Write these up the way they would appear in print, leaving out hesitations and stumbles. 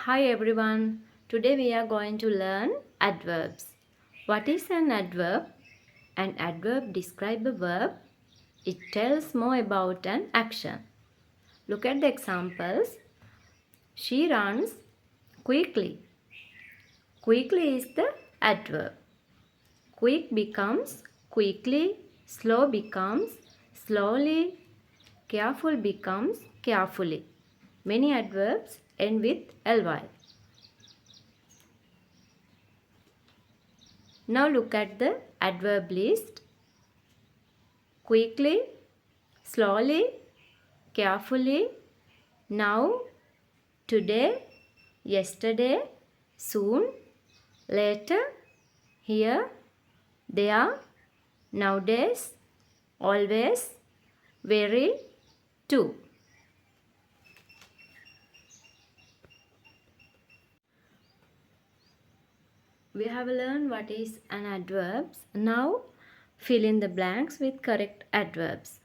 Hi everyone. Today we are going to learn adverbs. What is an adverb? An adverb describes a verb. It tells more about an action. Look at the examples. She runs quickly. Quickly is the adverb. Quick becomes quickly. Slow becomes slowly. Careful becomes carefully. Many adverbs end with ly. Now look at the adverb list. Quickly, slowly, carefully, now, today, yesterday, soon, later, here, there, nowadays, always, very, too. We have learned what is an adverbs. Now fill in the blanks with correct adverbs.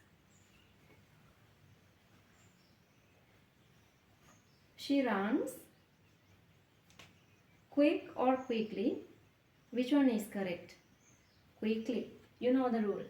She runs. Quick or quickly? Which one is correct? Quickly. You know the rule.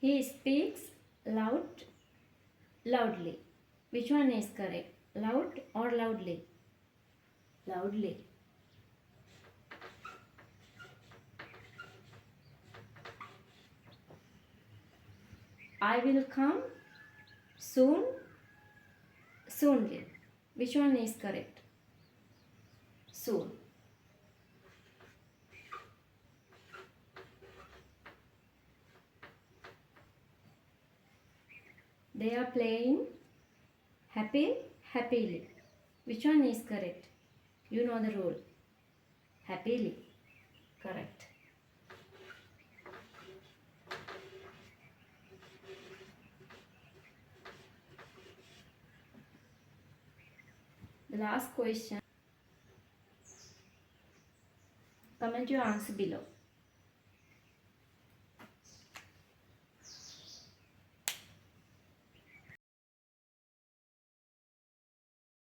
He speaks loudly. Which one is correct? Loud or loudly? Loudly. I will come soonly. Which one is correct? Soon. They are playing happily. Which one is correct? You know the rule. Happily. Correct. The last question. Comment your answer below.